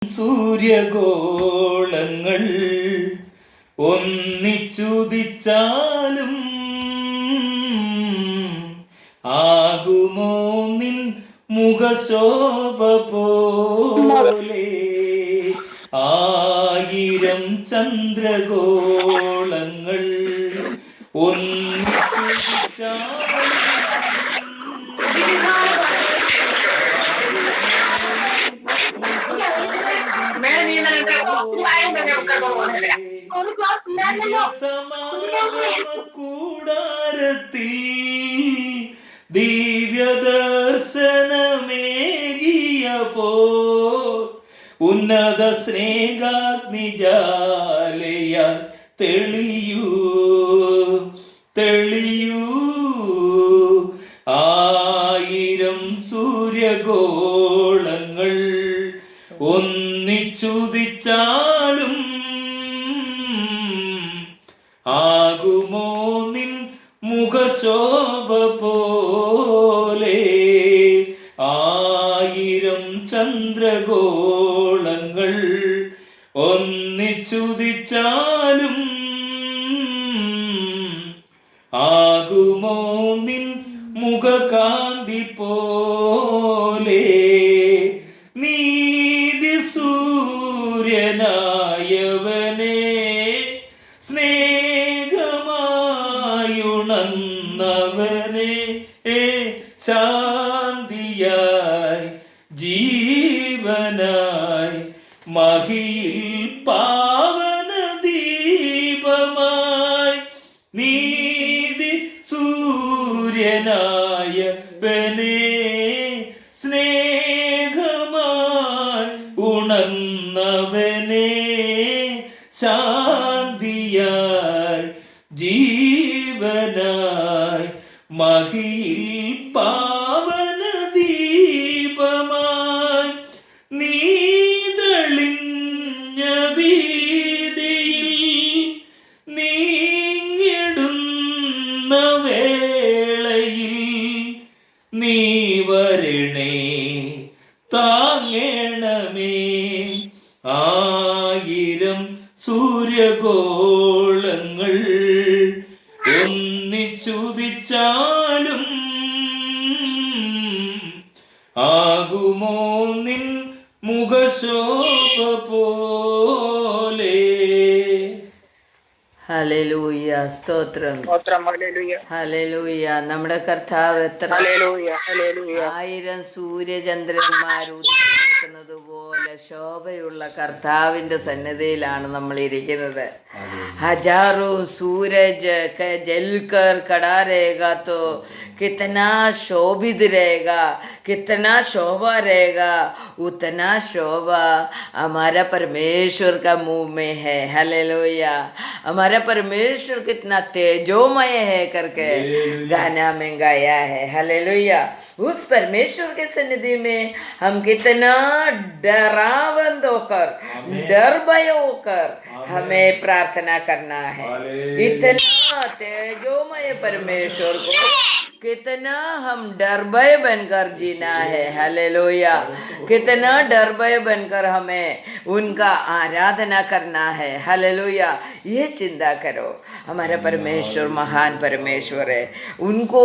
സൂര്യഗോളങ്ങൾ ഒന്നിച്ചുദിച്ചാലും ആകുമോ നിൻ മുഖശോഭ പോലെ ആയിരം ചന്ദ്രഗോളങ്ങൾ ഒന്നിച്ചുദിച്ചാലും കൂടാരത്തിൽ ദിവ്യദർശനമേകിയപ്പോ ഉന്നത സ്നേഹാഗ്നിജാലയ തെളിയൂ ആയിരം സൂര്യഗോളങ്ങൾ ഒന്നിച്ചുദിച്ചാലും ആകുമോ നിൻ മുഖശോഭ പോലെ ആയിരം ചന്ദ്രഗോളങ്ങൾ ഒന്നിച്ചുദിച്ചാലും ആകുമോ നിൻ മുഖകാന്തി പോലെ നീതി സൂര്യനായവനെ സ്നേഹമായുണന്നവനെ ശാന്തിയായി ജീവനായി മഹിയിൽ പാവന ദീപമായി നീതി സൂര്യനായവനെ സ്നേഹമായി ഉണർന്നവനെ ശാന്തിയായി ജീവനായി മഹിയിൽ പാവന ദീപമായി നീതളിഞ്ഞ വീതിയിൽ നീങ്ങിടുന്ന വേളയിൽ നീ വരണേ താങ്ങണമേ ആയിരം സൂര്യഗോളങ്ങൾ ഒന്നിച്ചുദിച്ചാലും ആകുമോ നിൻ മുഖശോഭ പോലെ. ഹല്ലേലൂയ, സ്തോത്രം, ഹല്ലേലൂയ. നമ്മുടെ കർത്താവ് എത്ര ആയിരം സൂര്യചന്ദ്രന്മാർ ഉദിക്കുന്നത് പോലെ ശോഭയുള്ള കർത്താവിൻ്റെ സന്നിധിയിലാണ് നമ്മൾ ഇരിക്കുന്നത്. ഹജാറോ സൂരജ് ജൽക്കർ കടാ രേഗാ तो कितना शोभित रहेगा, कितना शोभा रहेगा, उतना शोभा हमारा परमेश्वर का मुंह में है. हालेलुया. हमारा परमेश्वर कितना तेजोमय है करके गाना में गाया है. हालेलुया. उस परमेश्वर के सन्निधि में हम कितना डरावंद होकर, डर भय होकर हमें प्रार्थना करना है. इतना तेजोमय परमेश्वर को कितना हम डर भय बनकर जीना है. हालेलुया. कितना डर भय बनकर हमें उनका आराधना करना है. हालेलुया. ये चिंता करो, हमारा परमेश्वर महान परमेश्वर है. उनको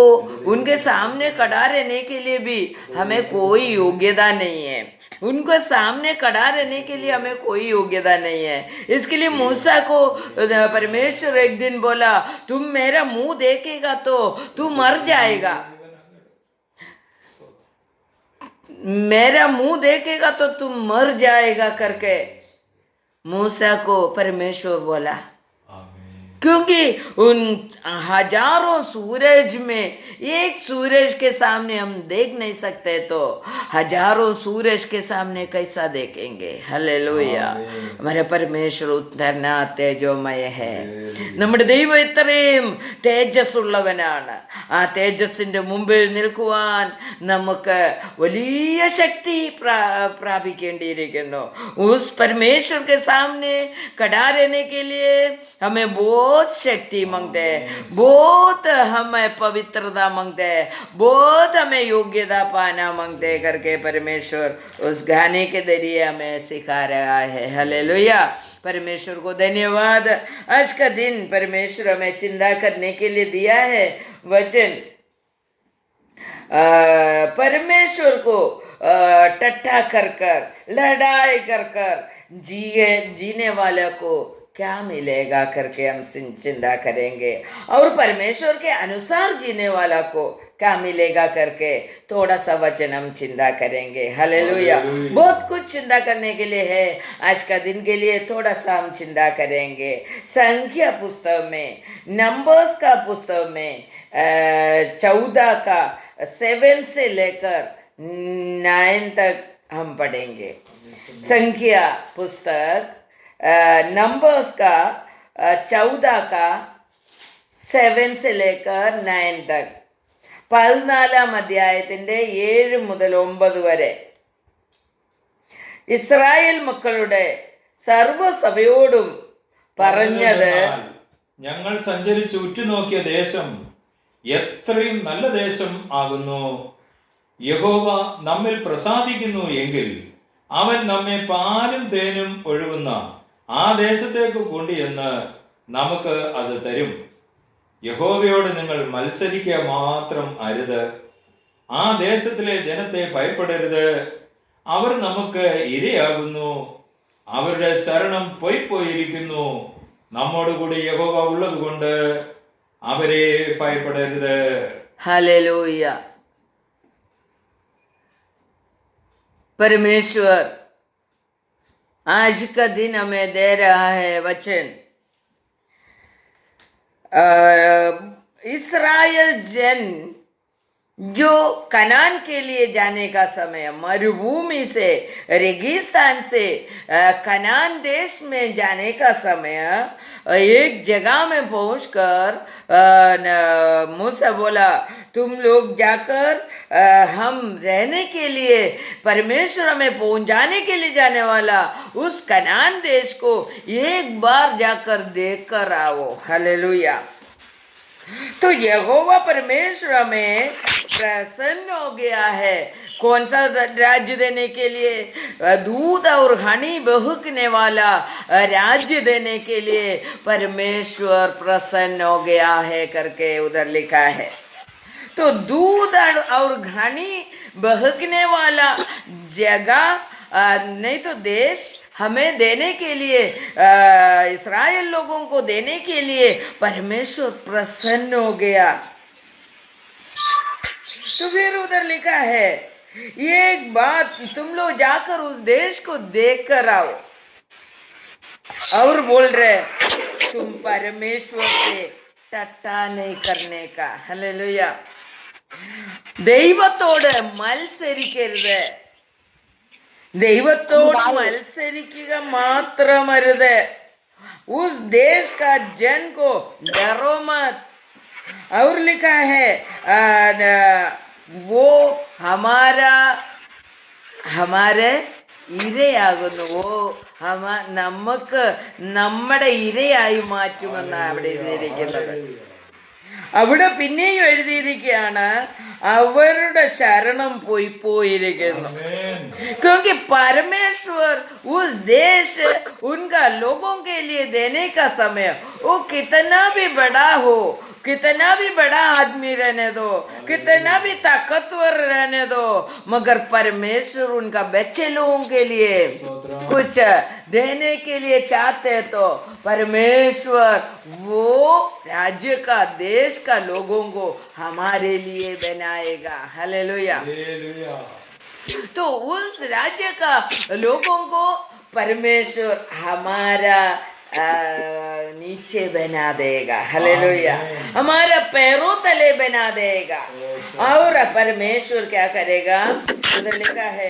उनके सामने खड़ा रहने के लिए भी हमें कोई योग्यता नहीं है. उनको सामने खड़ा रहने के लिए हमें कोई योग्यता नहीं है. इसके लिए मूसा को परमेश्वर एक दिन बोला, तुम मेरा मुंह देखेगा तो तू मर जाएगा, मेरा मुंह देखेगा तो तुम मर जाएगा करके मूसा को परमेश्वर बोला. क्योंकि उन हजारों सूरज में एक सूरज के सामने हम देख नहीं सकते, तो हजारों सूरज के सामने कैसा देखेंगे. हालेलुया. हमारे परमेश्वर उतना तेजोमय है. നമ്മുടെ ദൈവം ഇത്രയും തേജസ് ഉള്ളവനാണ്. ആ തേജസ്സിൻ്റെ മുമ്പിൽ നിൽക്കുവാൻ നമുക്ക് വലിയ ശക്തി പ്രാപിക്കേണ്ടിയിരിക്കുന്നു. उस परमेश्वर के सामने खड़ा रहने के लिए हमें बहुत बहुत शक्ति मांगते हैं, बहुत हमें पवित्रता मांगते हैं, बहुत हमें योग्यता पाना मांगते हैं करके परमेश्वर उस गाने के जरिए हमें सिखा रहा है। हालेलुया, परमेश्वर को धन्यवाद। आज का दिन परमेश्वर हमें चिंता करने के लिए दिया है। वचन परमेश्वर को टट्टा कर कर, लड़ाई कर कर जीने वाले को क्या मिलेगा करके हम चिंता करेंगे, और परमेश्वर के अनुसार जीने वाला को क्या मिलेगा करके थोड़ा सा वचन हम चिंता करेंगे। हालेलुया, बहुत कुछ चिंता करने के लिए है। आज का दिन के लिए थोड़ा सा हम चिंता करेंगे। संख्या पुस्तक में, नंबर्स का पुस्तक में 14 का 7 से लेकर 9 तक हम पढ़ेंगे। संख्या पुस्तक नंबर्स का 14 का 7 से लेकर 9 तक, 14-ാം അധ്യായത്തിന്റെ 7 മുതൽ 9 വരെ ഇസ്രായേൽ മക്കളുടെ സർവ്വസഭയോടും പറഞ്ഞത്, ഞങ്ങൾ സഞ്ചരിച്ച് ഉറ്റുനോക്കിയ ദേശം എത്രയും നല്ല ദേശം ആകുന്നു. യഹോവ നമ്മിൽ പ്രസാദിക്കുന്നു എങ്കിൽ അവൻ നമ്മെ പാലും തേനും ഒഴുകുന്ന ആ ദേശത്തേക്ക് കൊണ്ടുചെന്ന് നമുക്ക് അത് തരും. യഹോവയോട് നിങ്ങൾ മത്സരിക്കുക മാത്രം അരുത്. ആ ദേശത്തിലെ ജനത്തെ ഭയപ്പെടരുത്. അവർ നമുക്ക് ഇരയാകുന്നു. അവരുടെ ശരണം പോയിരിക്കുന്നു. നമ്മോടുകൂടി യഹോവ ഉള്ളത് കൊണ്ട് അവരെ ഭയപ്പെടരുത്. हालेलुया, परमेश्वर आज का दिन हमें दे रहा है वचन। इस्राएल जन जो कनान के लिए जाने का समय, मरुभूमि से, रेगिस्तान से कनान देश में जाने का समय, एक जगह में पहुंचकर मूसा बोला, तुम लोग जाकर हम रहने के लिए परमेश्वर हमें पहुंचाने के लिए जाने वाला उस कनान देश को एक बार जाकर देख कर आओ। हालेलुया। तो यहोवा परमेश्वर में प्रसन्न हो गया है। कौन सा राज्य देने के लिए? दूध और हनी बहकने वाला राज्य देने के लिए परमेश्वर प्रसन्न हो गया है करके उधर लिखा है। तो दूध और घनी बहकने वाला जगह नहीं तो देश हमें देने के लिए, इस्राएल लोगों को देने के लिए परमेश्वर प्रसन्न हो गया। तो फिर उधर लिखा है, एक बात तुम लोग जाकर उस देश को देख कर आओ, और बोल रहे तुम परमेश्वर से टट्टा नहीं करने का। हालेलुया, ദൈവത്തോട് മത്സരിക്കരുത്. ദൈവത്തോട് മത്സരിക്കുക മാത്രമരുത്. उस देश का जन को डरो मत। और लिखा है वो हमारे ഇരയാകുന്നു. നമുക്ക് നമ്മുടെ ഇരയായി മാറ്റുമെന്നാണ് അവിടെ എഴുതിയിരിക്കുന്നത്. അവിടെ പിന്നെയും എഴുതിയിരിക്കുകയാണ്, അവരുടെ ശരണം പോയിരിക്കുന്നു. क्योंकि परमेश्वर उस देश उनका लोगों के लिए देने का समय, वो कितना भी बड़ा हो, कितना भी बड़ा आदमी रहने दो, कितना भी ताकतवर रहने दो, मगर परमेश्वर उनका बच्चे लोगों के लिए कुछ देने के लिए चाहते तो परमेश्वर वो राज्य का, देश का लोगों को हमारे लिए बनाएगा। हालेलुया। तो उस राज्य का लोगों को परमेश्वर हमारा नीचे बना देगा। हालेलुया, हमारा पैरों तले बना देगा। और परमेश्वर क्या करेगा? उधर लिखा है,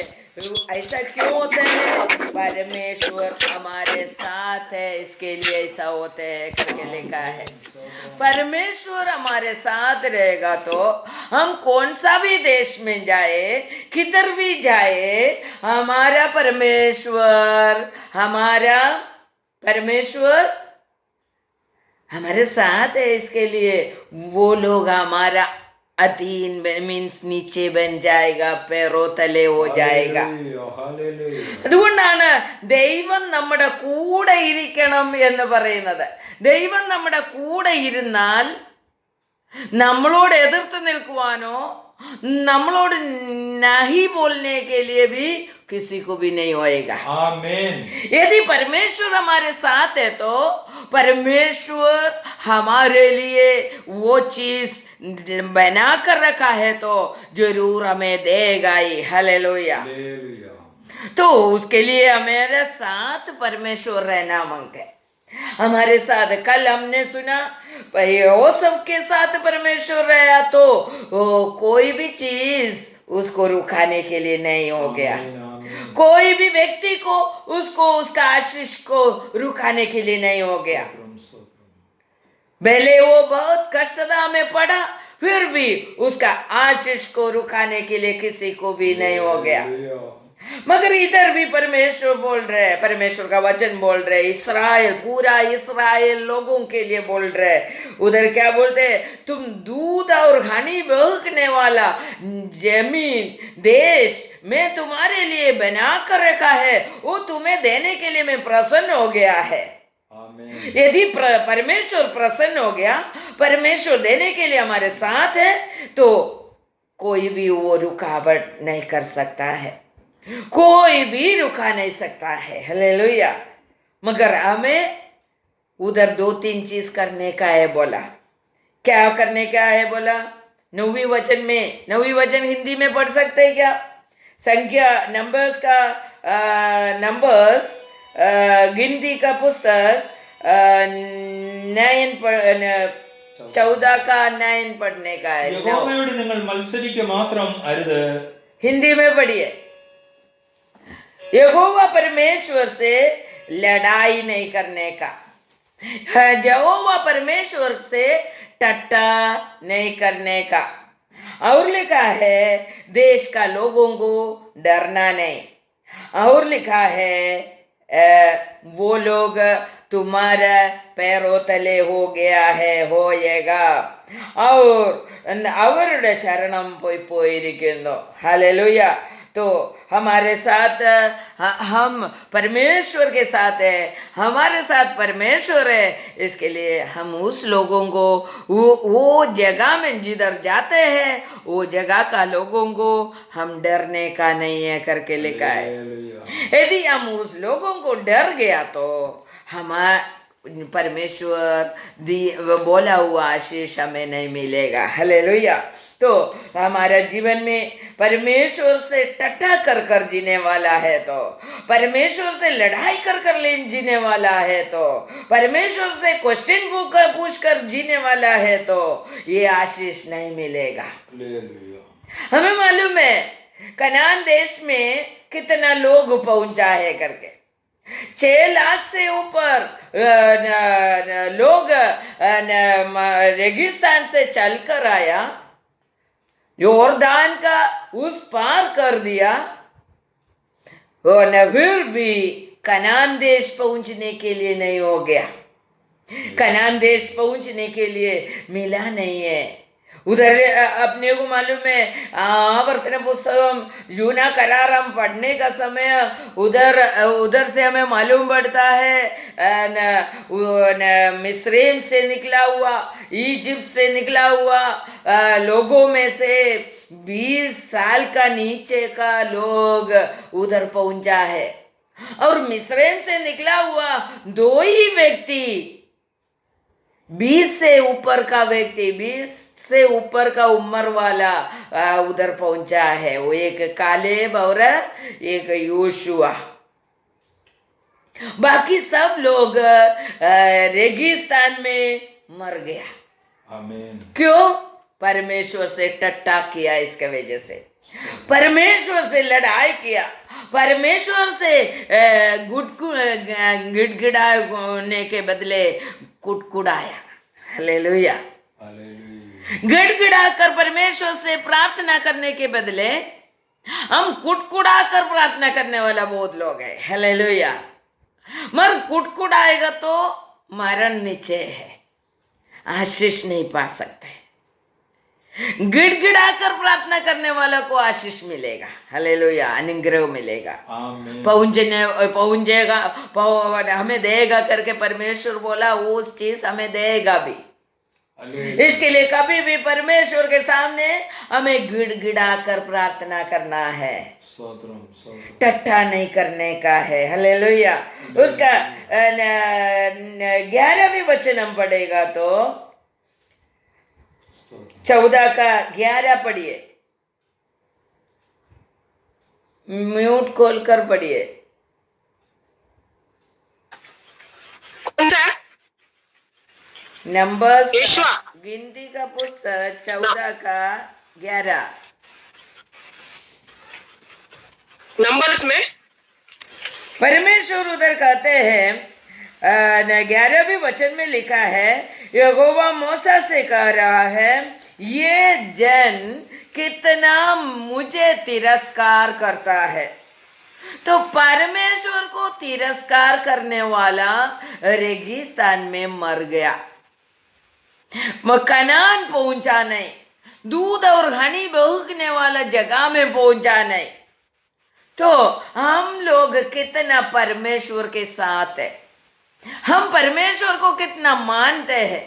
ऐसा क्यों होता है? परमेश्वर हमारे साथ है, इसके लिए ऐसा होता है करके लिखा है। परमेश्वर हमारे साथ रहेगा तो हम कौन सा भी देश में जाए, किधर भी जाए, हमारा परमेश्वर हमारे साथ है, इसके लिए वो लोग हमारा अधीन मीन्स नीचे बन जाएगा, पैरों तले हो जाएगा. Hallelujah, hallelujah. അതുകൊണ്ടാണ് ദൈവം നമ്മുടെ കൂടെ ഇരിക്കണം എന്ന് പറയുന്നത്. ദൈവം നമ്മുടെ കൂടെ ഇരുന്നാൽ നമ്മളോട് എതിർത്ത് നിൽക്കുവാനോ നമ്മളോട് നഹി बोलने के लिए भी किसी को भी नहीं होएगा. Amen. यदि परमेश्वर हमारे साथ है तो परमेश्वर हमारे लिए वो चीज बना कर रखा है तो जरूर हमें देगा ही. हालेलुया. Hallelujah. तो उसके लिए हमारे साथ परमेश्वर रहना मांगते हैं. हमारे साथ कल हमने सुना योसेफ के साथ परमेश्वर रहा तो कोई भी चीज उसको रुकाने के लिए नहीं हो गया. Amen, amen. कोई भी व्यक्ति को उसको उसका आशीष को रुकाने के लिए नहीं हो गया. Stotram. भले वो बहुत कष्टता में पड़ा फिर भी उसका आशीष को रुकाने के लिए किसी को भी नहीं हो गया. Hallelujah. मगर इधर भी परमेश्वर बोल रहे, परमेश्वर का वचन बोल रहे, इस्राएल पूरा इस्राएल लोगों के लिए बोल रहे. उधर क्या बोलते हैं, तुम दूध और हनी बहकने वाला जमीन देश मैं तुम्हारे लिए बना कर रखा है, वो तुम्हें देने के लिए मैं प्रसन्न हो गया है. Amen. यदि परमेश्वर प्रसन्न हो गया, परमेश्वर देने के लिए हमारे साथ है तो कोई भी वो रुकावट नहीं कर सकता है, कोई भी रुका नहीं सकता है. हालेलुया. मगर हमें उधर 2-3 चीज करने का है बोला. क्या करने का है बोला? 9वीं वचन में, 9वीं वचन हिंदी में पढ़ सकते हैं क्या? संख्या नंबर्स का नंबर्स गिनती का पुस्तक 14 का 9 पढ़ने का है. യഹോവയോട് നിങ്ങൾ മത്സരിക്കുക മാത്രം അരുത്. हिंदी में पढ़िए. यहोवा परमेश्वर से लड़ाई नहीं करने का, यहोवा परमेश्वर से टट्टा नहीं करने का. और लिखा है देश का लोगों को डरना नहीं. और लिखा है वो लोग तुम्हारा पैरों तले हो गया है होएगा और അവരുടെ ശരണം പോയിരിക്കുന്നു. हालेलुया. तो हमारे साथ हम परमेश्वर के साथ है, हमारे साथ परमेश्वर है. इसके लिए हम उस लोगों को वो जगह में जिधर जाते हैं वो जगह का लोगों को हम डरने का नहीं है करके लिखा है. Hallelujah. यदि हम उस लोगों को डर गया तो हमारा परमेश्वर बोला हुआ आशीष हमें नहीं मिलेगा. हालेलुया. तो हमारा जीवन में परमेश्वर से टट्टा कर कर जीने वाला है तो, परमेश्वर से लड़ाई कर कर जीने वाला है तो, परमेश्वर से क्वेश्चन पूछ कर जीने वाला है तो ये आशीष नहीं मिलेगा. Hallelujah. हमें मालूम है कनान देश में कितना लोग पहुंचा है करके. 6 लाख से ऊपर लोग रेगिस्तान से चलकर आया, योर्दान का उस पार कर दिया और फिर भी कनान देश पहुंचने के लिए नहीं हो गया. कनान देश पहुंचने के लिए मिला नहीं है. उधर अपने को मालूम है आवर्तन पुस्तकम यूना करार हम पढ़ने का समय उधर से हमें मालूम पड़ता है मिस्रैम से निकला हुआ, इजिप्ट से निकला हुआ लोगों में से 20 साल का नीचे का लोग उधर पहुंचा है. और मिस्रैम से निकला हुआ 2 ही व्यक्ति, 20 से ऊपर का व्यक्ति, 20 से ऊपर का उम्र वाला उधर पहुंचा है. वो एक कालेब और एक योशुआ. बाकी सब लोग रेगिस्तान में मर गया. Amen. क्यों? परमेश्वर से टट्टा किया. इसके वजह से परमेश्वर से लड़ाई किया, परमेश्वर से गिड़गिड़ाने के बदले कुटकुड़ाया. हालेलुया. Hallelujah. गिड़गिड़ा कर परमेश्वर से प्रार्थना करने के बदले हम कुटकुड़ा कर प्रार्थना करने वाला बहुत लोग है. हालेलुया. मगर कुटकुड़ाएगा तो मरण नीचे है. आशीष नहीं पा सकते। गिड़गिड़ाकर प्रार्थना करने वाला को आशीष मिलेगा, हालेलुया, अनुग्रह मिलेगा। आमीन। पहुंचेगा, हमें देगा करके परमेश्वर बोला, उस चीज हमें देगा भी। हालेलुया। इसके लिए कभी भी परमेश्वर के सामने हमें गिड़गिड़ाकर प्रार्थना करना है, स्तोत्रम स्तोत्रम। टट्टा नहीं करने का है, हालेलुया। उसका 11वीं वचन हम पढ़ेगा तो 14 का 11 पढ़िए, म्यूट खोलकर पढ़िए। नंबर्स गिनती का पुस्तक 14 का 11 नंबर्स में परमेश्वर उधर कहते हैं, 11वीं वचन में लिखा है, यहोवा मूसा से कह रहा है, ये जन कितना मुझे तिरस्कार करता है। तो परमेश्वर को तिरस्कार करने वाला रेगिस्तान में मर गया, कनान पहुंचा नहीं, दूध और हनी बहने वाला जगह में पहुंचा नहीं। तो हम लोग कितना परमेश्वर के साथ है, हम परमेश्वर को कितना मानते हैं,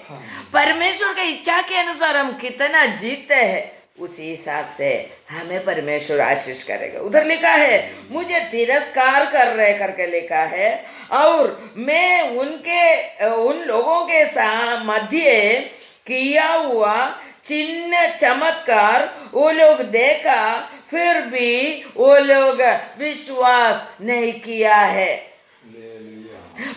परमेश्वर की इच्छा के अनुसार हम कितना जीते हैं, उसी हिसाब से हमें परमेश्वर आशीष करेगा। उधर लिखा है, मुझे तिरस्कार कर रहे करके लिखा है, और मैं उन लोगों के साथ मध्य किया हुआ चिन्ह चमत्कार वो लोग देखा, फिर भी वो लोग विश्वास नहीं किया है।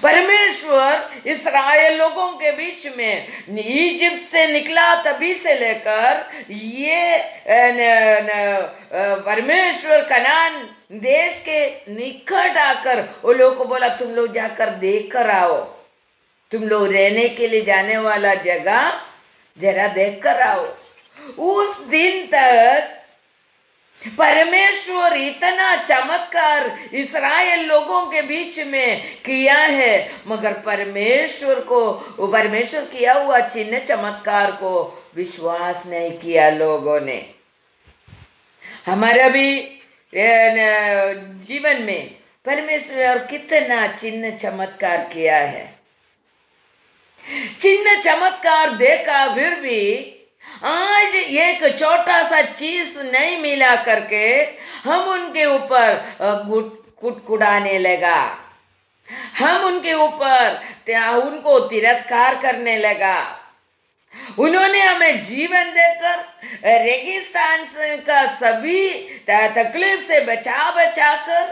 परमेश्वर इस्राएल लोगों के बीच में इजिप्ट से निकला तभी से लेकर ये परमेश्वर कनान देश के निकट आकर वो लोग को बोला, तुम लोग जाकर देख कर आओ, तुम लोग रहने के लिए जाने वाला जगह जरा देख कर आओ। उस दिन तक परमेश्वर इतना चमत्कार इस्राएल लोगों के बीच में किया है, मगर परमेश्वर किया हुआ चिन्ह चमत्कार को विश्वास नहीं किया लोगों ने। हमारा भी जीवन में परमेश्वर कितना चिन्ह चमत्कार किया है, चिन्ह चमत्कार देखा, फिर भी आज एक छोटा सा चीज नहीं मिला करके हम उनके ऊपर कुड़कुड़ाने लगा, हम उनके ऊपर उनको तिरस्कार करने लगा। उन्होंने हमें जीवन देकर रेगिस्तान का सभी तकलीफ से बचा कर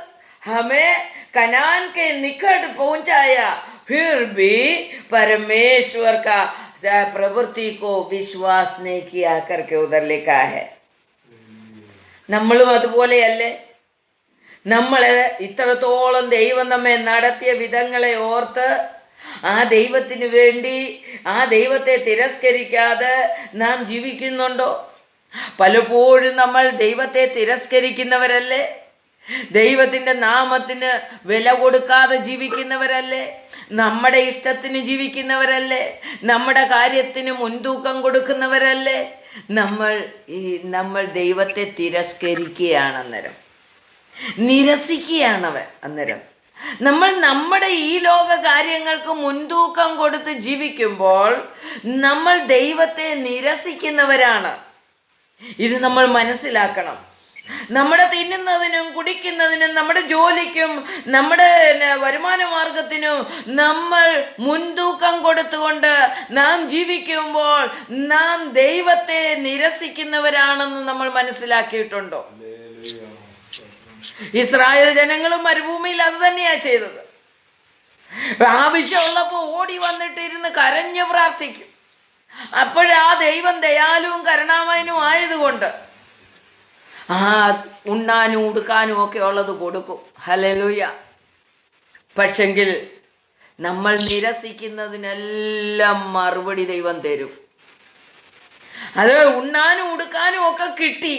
हमें कनान के निकट पहुंचाया, फिर भी परमेश्वर का प्रवृत्ति को विश्वास नहीं किया करके उधर लिखा है। നമ്മളും അതുപോലെയല്ലേ? നമ്മൾ ഇത്രത്തോളം ദൈവം നമ്മെ നടത്തിയ വിധങ്ങളെ ഓർത്ത് ആ ദൈവത്തിന് വേണ്ടി ആ ദൈവത്തെ തിരസ്കരിക്കാതെ നാം ജീവിക്കുന്നുണ്ടോ? പലപ്പോഴും നമ്മൾ ദൈവത്തെ തിരസ്കരിക്കുന്നവരല്ലേ? ദൈവത്തിൻ്റെ നാമത്തിന് വില കൊടുക്കാതെ ജീവിക്കുന്നവരല്ലേ? നമ്മുടെ ഇഷ്ടത്തിന് ജീവിക്കുന്നവരല്ലേ? നമ്മുടെ കാര്യത്തിന് മുൻതൂക്കം കൊടുക്കുന്നവരല്ലേ? നമ്മൾ ദൈവത്തെ തിരസ്കരിക്കുകയാണ്, അന്നേരം നിരസിക്കുകയാണ് അന്നേരം നമ്മൾ നമ്മുടെ ഈ ലോക കാര്യങ്ങൾക്ക് മുൻതൂക്കം കൊടുത്ത് ജീവിക്കുമ്പോൾ നമ്മൾ ദൈവത്തെ നിരസിക്കുന്നവരാണ്. ഇത് നമ്മൾ മനസ്സിലാക്കണം. നമ്മുടെ തിന്നുന്നതിനും കുടിക്കുന്നതിനും നമ്മുടെ ജോലിക്കും നമ്മുടെ വരുമാന മാർഗത്തിനും നമ്മൾ മുൻതൂക്കം കൊടുത്തുകൊണ്ട് നാം ജീവിക്കുമ്പോൾ നാം ദൈവത്തെ നിരസിക്കുന്നവരാണെന്ന് നമ്മൾ മനസ്സിലാക്കിയിട്ടുണ്ടോ? ഇസ്രായേൽ ജനങ്ങളും മരുഭൂമിയിൽ അത് തന്നെയാ ചെയ്തത്. ആവശ്യമുള്ളപ്പോൾ ഓടി വന്നിട്ട് ഇരുന്ന് കരഞ്ഞു പ്രാർത്ഥിക്കും. അപ്പോഴാ ദൈവം ദയാലുവും കരുണാമയനും ആയതുകൊണ്ട് ഉണ്ണാനും ഉടുക്കാനും ഒക്കെ ഉള്ളത് കൊടുക്കും, ഹല്ലേലൂയ. പക്ഷെങ്കിൽ നമ്മൾ നിരസിക്കുന്നതിനെല്ലാം മറുപടി ദൈവം തരും. അത് ഉണ്ണാനും ഉടുക്കാനും ഒക്കെ കിട്ടി,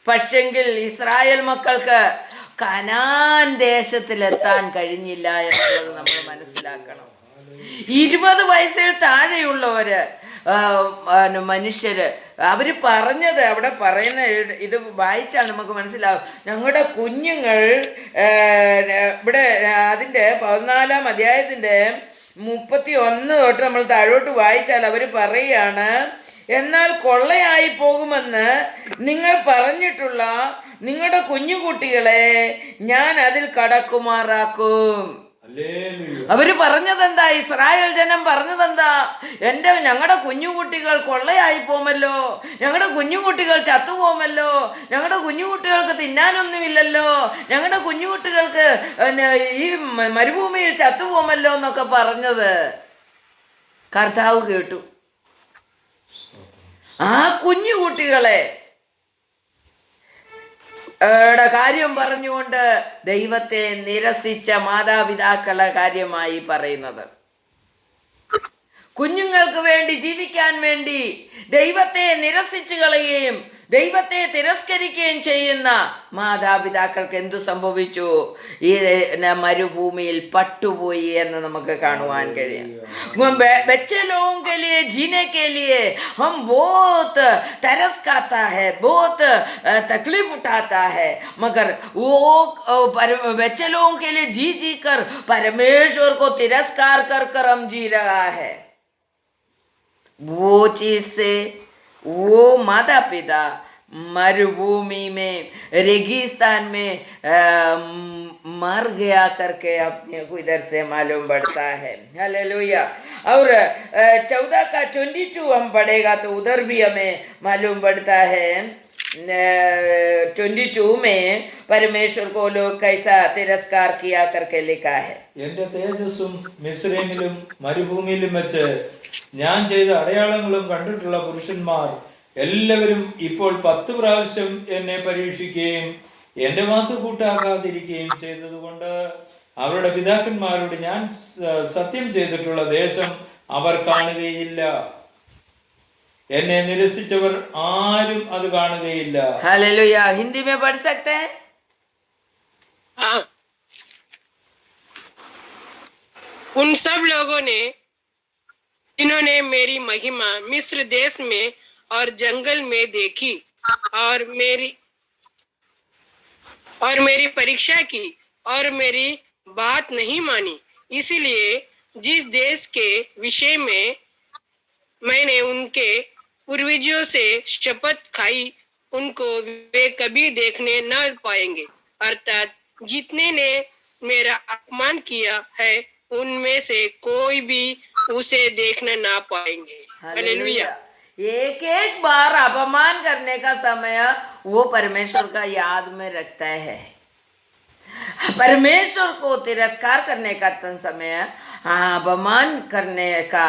പക്ഷെങ്കിൽ ഇസ്രായേൽ മക്കൾക്ക് കനാൻ ദേശത്തിലെത്താൻ കഴിഞ്ഞില്ല എന്നുള്ളത് നമ്മൾ മനസ്സിലാക്കണം. 20 വയസ്സിൽ താഴെയുള്ളവര് മനുഷ്യര് അവര് പറഞ്ഞത് അവിടെ പറയുന്ന ഇത് വായിച്ചാൽ നമുക്ക് മനസ്സിലാവും. ഞങ്ങളുടെ കുഞ്ഞുങ്ങൾ ഇവിടെ അതിൻ്റെ 14-ാം അധ്യായത്തിൻ്റെ 31 തൊട്ട് നമ്മൾ താഴോട്ട് വായിച്ചാൽ അവർ പറയുകയാണ്, എന്നാൽ കൊള്ളയായി പോകുമെന്ന് നിങ്ങൾ പറഞ്ഞിട്ടുള്ള നിങ്ങളുടെ കുഞ്ഞുകുട്ടികളെ ഞാൻ അതിൽ കടക്കുമാറാക്കും. അവര് പറഞ്ഞതെന്താ? ഇസ്രായേൽ ജനം പറഞ്ഞതെന്താ? ഞങ്ങളുടെ കുഞ്ഞുകുട്ടികൾ കൊള്ളയായി പോമല്ലോ, ഞങ്ങളുടെ കുഞ്ഞുകുട്ടികൾ ചത്തുപോമല്ലോ, ഞങ്ങളുടെ കുഞ്ഞുകുട്ടികൾക്ക് തിന്നാനൊന്നുമില്ലല്ലോ, ഞങ്ങളുടെ കുഞ്ഞുകുട്ടികൾക്ക് ഈ മരുഭൂമിയിൽ ചത്തുപോമല്ലോ എന്നൊക്കെ പറഞ്ഞത് കർത്താവ് കേട്ടു. ആ കുഞ്ഞുകുട്ടികളെ കാര്യം പറഞ്ഞുകൊണ്ട് ദൈവത്തെ നിരസിച്ച മാതാപിതാക്കളെ കാര്യമായി പറയുന്നത്. കുഞ്ഞുങ്ങൾക്ക് വേണ്ടി ജീവിക്കാൻ വേണ്ടി ദൈവത്തെ നിരസിച്ചു കളയുകയും ദൈവത്തെ തിരസ്കരിക്കുകയും ചെയ്യുന്ന മാതാപിതാക്കൾക്ക് എന്തു സംഭവിച്ചു? ഈ മരുഭൂമിയിൽ പട്ടുപോയി എന്ന് നമുക്ക് കാണുവാൻ കഴിയും. बच्चे लोगों के लिए जीने के लिए हम बहुत तरस खाता है, बहुत तकलीफ उठाता है, मगर वो बच्चे लोगों के लिए जी जी कर परमेश्वर को तिरस्कार कर कर हम जी रहा है. वो चीज से वो माता पिता मरुभूमि में रेगिस्तान में मर गया करके अपने को इधर से मालूम पड़ता है. हालेलुया. और 14 का 22 हम पढ़ेगा तो उधर भी हमें मालूम पड़ता है. 22 में परमेश्वर को लोग कैसा तिरस्कार किया करके लिखा है. എന്റെ തേജസ്സും മിസ്രൈമിലും മരുഭൂമിയിലും വെച്ച് ഞാൻ ചെയ്ത അടയാളങ്ങളും കണ്ടിട്ടുള്ള പുരുഷന്മാർ എല്ലാവരും ഇപ്പോൾ 10 പ്രാവശ്യം എന്നെ പരീക്ഷിക്കുകയും എന്റെ വാക്ക് കൂട്ടാക്കാതിരിക്കുകയും ചെയ്തതുകൊണ്ട് അവരുടെ പിതാക്കന്മാരോട് ഞാൻ സത്യം ചെയ്തിട്ടുള്ള ദേശം അവർ കാണുകയില്ല. എന്നെ നിരസിച്ചവർ ആരും അത് കാണുകയില്ല. हालेलुया. हिंदी में पढ़ सकते हैं? हाँ. उन सब लोगों ने जिन्होंने मेरी महिमा मिस्र देश में और जंगल में देखी और मेरी परीक्षा की और मेरी बात नहीं मानी, इसलिए जिस देश के विषय में मैंने उनके पूर्वजों से शपथ खाई उनको वे कभी देखने न पाएंगे, अर्थात जितने ने मेरा अपमान किया है उनमें से कोई भी उसे देखने ना पाएंगे. हालेलुया. एक एक बार अपमान करने का समय वो परमेश्वर का याद में रखता है. परमेश्वर को तिरस्कार करने का समय, अपमान करने का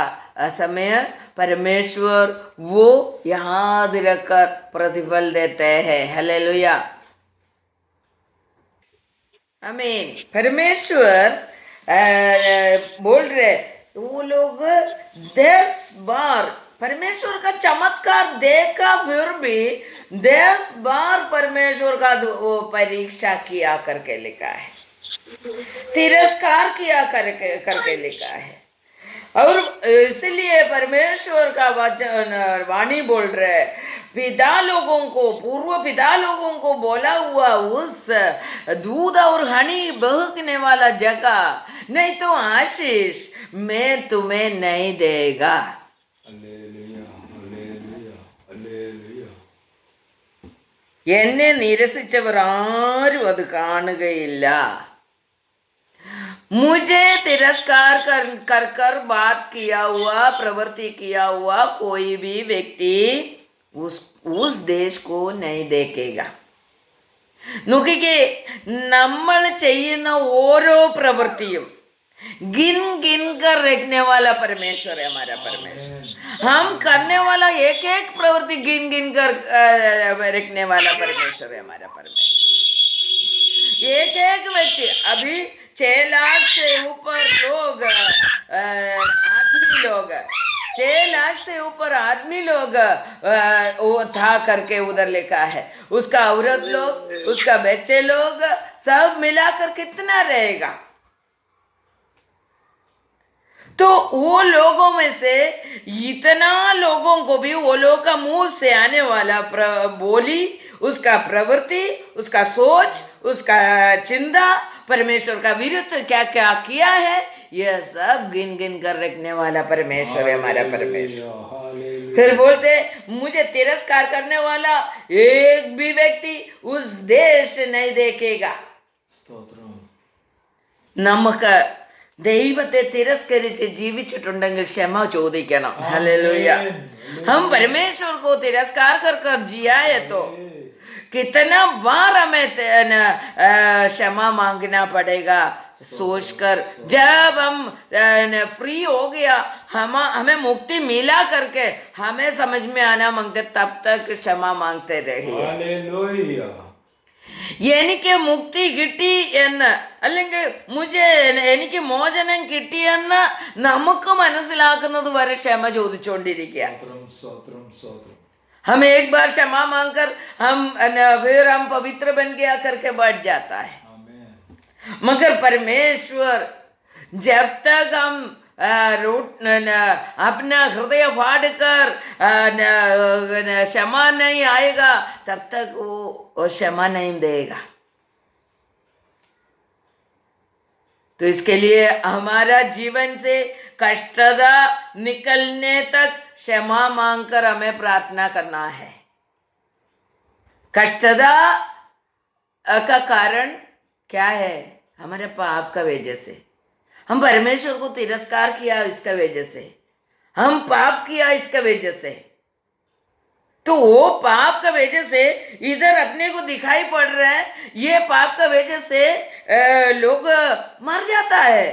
समय परमेश्वर वो याद रखकर प्रतिफल देते हैं. हालेलुया. आमीन. परमेश्वर बोल रहे वो लोग 10 बार परमेश्वर का चमत्कार देखा फिर भी 10 बार परमेश्वर का वो परीक्षा किया करके लिखा है, तिरस्कार किया करके लिखा है. और इसलिए परमेश्वर का वचन वाणी बोल रहे पिता लोगों को, पूर्व पिता लोगों को बोला हुआ उस दूध और हनी बहकने वाला जगह नहीं तो आशीष मैं तुम्हें नहीं देगा. എന്നെ നിരസിച്ചവർ ആരും അത് കാണുകയില്ല. मुझे तिरस्कार कर कर बात किया हुआ, प्रवृत्ति किया हुआ कोई भी व्यक्ति उस देश को नहीं देखेगा. നോക്കിക്കേ, നമ്മൾ ചെയ്യുന്ന ഓരോ പ്രവൃത്തിയും गिन गिन कर रखने वाला परमेश्वर है हमारा परमेश्वर. हम करने वाला एक एक प्रवृत्ति गिन गिन कर रखने वाला परमेश्वर है हमारा परमेश्वर. एक एक व्यक्ति, अभी 6 लाख से ऊपर लोग आदमी लोग 6 लाख से ऊपर आदमी लोग वो था करके उधर लिखा है। उसका औरत लोग, उसका बच्चे लोग, सब मिलाकर कितना रहेगा? तो वो लोगों में से इतना लोगों को भी वो लोग का मुंह से आने वाला बोली, उसका प्रवृत्ति, उसका सोच, उसका चिंता, परमेश्वर का विरुद्ध क्या क्या किया है, यह सब गिन गिन कर रखने वाला परमेश्वर है, हमारा परमेश्वर। फिर बोलते मुझे तिरस्कार करने वाला एक भी व्यक्ति उस देश नहीं देखेगा। നമുക്ക് ദൈവത്തെ തിരസ്കരിച്ച് ജീവിച്ചിട്ടുണ്ടെങ്കിൽ ക്ഷമ ചോദിക്കണം. ഹല്ലേലൂയ. हम परमेश्वर को तिरस्कार कर कर जिया है तो कितना बार हमें क्षमा मांगना पड़ेगा सोचकर। जब हम फ्री हो गया, हमें मुक्ति मिला करके हमें समझ में आना मांगते, तब तक क्षमा मांगते रहिए. എനിക്ക് മുക്തി കിട്ടി എന്ന്, അല്ലെങ്കിൽ എനിക്ക് മോചനം കിട്ടിയെന്ന് നമുക്ക് മനസ്സിലാക്കുന്നത് വരെ ക്ഷമ ചോദിച്ചുകൊണ്ടിരിക്കുക. हम एक बार क्षमा मांगकर फिर हम पवित्र बन गया करके बढ़ जाता है. मगर परमेश्वर जब तक हम अपना हृदय फाड़ कर क्षमा नहीं आएगा, तब तक वो क्षमा नहीं देगा. तो इसके लिए हमारा जीवन से कष्टदा निकलने तक क्षमा मांगकर हमें प्रार्थना करना है. कष्टदा का कारण क्या है? हमारे पाप का वजह से हम परमेश्वर को तिरस्कार किया, इसका वजह से हम पाप किया, इसका वजह से. तो वो पाप का वजह से इधर अपने को दिखाई पड़ रहा है, ये पाप का वजह से लोग मर जाता है.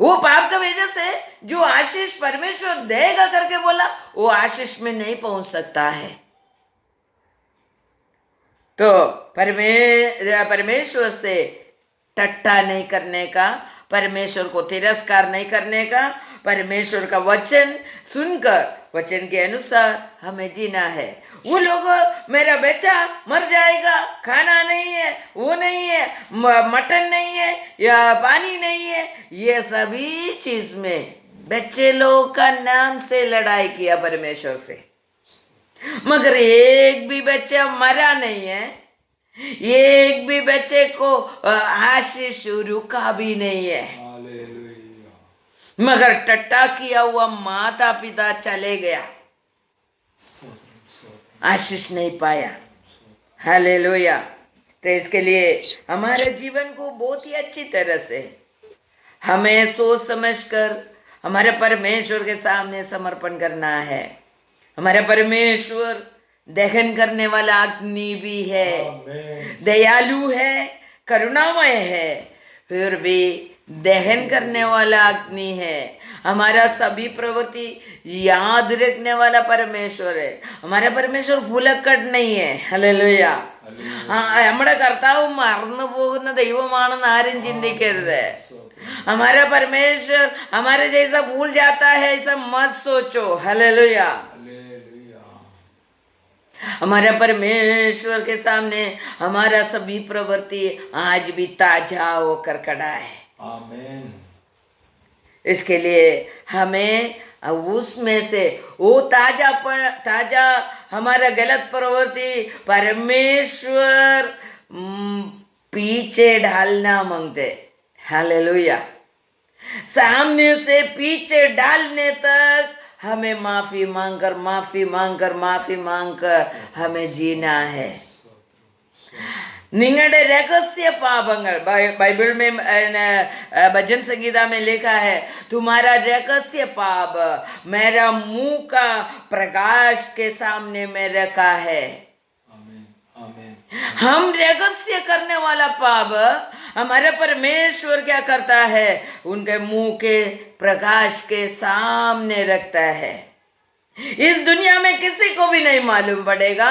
वो पाप का वजह से जो आशीष परमेश्वर देगा करके बोला, वो आशीष में नहीं पहुंच सकता है. तो परमेश्वर से टट्टा नहीं करने का, परमेश्वर को तिरस्कार नहीं करने का, परमेश्वर का वचन सुनकर वचन के अनुसार हमें जीना है. वो लोग मेरा बच्चा मर जाएगा, खाना नहीं है, वो नहीं है, मटन नहीं है या पानी नहीं है, ये सभी चीज में बच्चे लोग का नाम से लड़ाई किया परमेश्वर से. मगर एक भी बच्चा मरा नहीं है, एक भी बच्चे को आशीष रुका भी नहीं है. मगर टट्टा किया हुआ माता पिता चले गया, आशीष नहीं पाया. हालेलुया. तो इसके लिए हमारे जीवन को बहुत ही अच्छी तरह से हमें सोच समझकर हमारे परमेश्वर के सामने समर्पण करना है. हमारा परमेश्वर दहन करने वाला अग्नि भी है, दयालु है, करुणामय है, फिर भी दहन करने वाला अग्नि है. हमारा सभी प्रवृत्ति याद रखने वाला परमेश्वर है. हमारा परमेश्वर भूलक्कड़ नहीं है. ഹല്ലേലൂയ. നമ്മുടെ കർത്താവ് മറന്നു പോകുന്ന ദൈവമാണെന്ന് ആരും ചിന്തിക്കരുത്. हमारा परमेश्वर हमारे जैसा भूल जाता है ऐसा मत सोचो. हालेलुया. हमारा परमेश्वर के सामने हमारा सभी प्रवृत्ति आज भी ताजा होकर खड़ा है. आमीन. इसके लिए हमें उसमें से वो ताजा हमारा गलत प्रवृत्ति परमेश्वर पीछे डालना मांगते. हालेलुया. सामने से पीछे डालने तक हमें माफी मांगकर हमें जीना है. നിങ്ങളുടെ രഹസ്യ പാപങ്ങൾ बाइबल में भजन संगीता में लिखा है, तुम्हारा रहस्य पाप मेरा मुंह का प्रकाश के सामने में रखा है. हम रहस्य करने वाला पाप हमारे परमेश्वर क्या करता है, उनके मुंह के प्रकाश के सामने रखता है. इस दुनिया में किसी को भी नहीं मालूम पड़ेगा,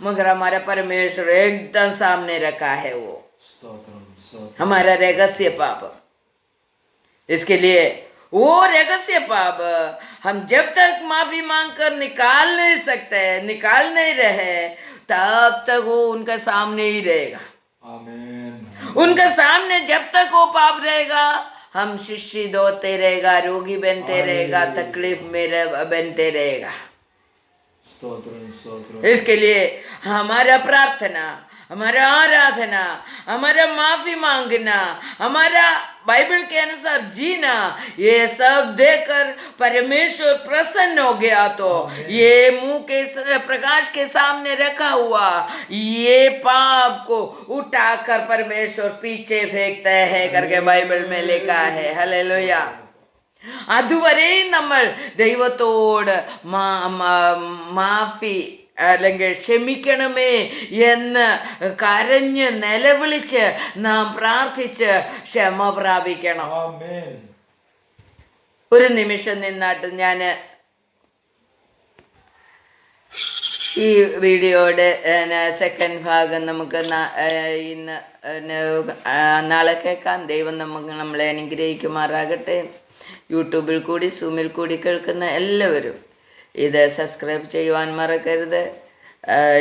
मगर हमारा परमेश्वर एकदम सामने रखा है वो हमारा रहस्य पाप. इसके लिए वो रहस्य पाप हम जब तक माफी मांगकर निकाल नहीं सकते, निकाल नहीं रहे, तब तक वो उनका सामने ही रहेगा। आमीन। उनका सामने जब तक वो पाप रहेगा, हम शिक्षित होते रहेगा, रोगी बनते रहेगा, तकलीफ में बनते रहेगा। स्तोत्रम स्तोत्रम। इसके लिए हमारा प्रार्थना, हमारा आराधना, हमारा माफी मांगना, हमारा बाइबल के अनुसार जीना, ये सब देखकर परमेश्वर प्रसन्न हो गया तो ये मुंह के प्रकाश के सामने रखा हुआ ये पाप को उठाकर परमेश्वर पीछे फेंकता है करके बाइबल में लिखा है। हालेलुया। അതുവരെയും നമ്മൾ ദൈവത്തോട് മാഫി അല്ലെങ്കിൽ ക്ഷമിക്കണമേ എന്ന് കരഞ്ഞ് നിലവിളിച്ച് നാം പ്രാർത്ഥിച്ച് ക്ഷമ പ്രാപിക്കണം. ആമേൻ. ഒരു നിമിഷം നിന്നാട്ട് ഞാൻ ഈ വീഡിയോയുടെ സെക്കൻഡ് ഭാഗം നമുക്ക് ഇന്ന് നാളെ കേൾക്കാം. ദൈവം നമ്മളെ അനുഗ്രഹിക്കുമാറാകട്ടെ. യൂട്യൂബിൽ കൂടി സൂമിൽ കൂടി കേൾക്കുന്ന എല്ലാവരും ഇത് സബ്സ്ക്രൈബ് ചെയ്യുവാൻ മറക്കരുത്.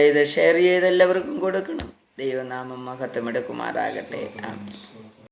ഇത് ഷെയർ ചെയ്ത് എല്ലാവർക്കും കൊടുക്കണം. ദൈവനാമം മഹത്വമെടുക്കുമാറാകട്ടെ. ആമേൻ.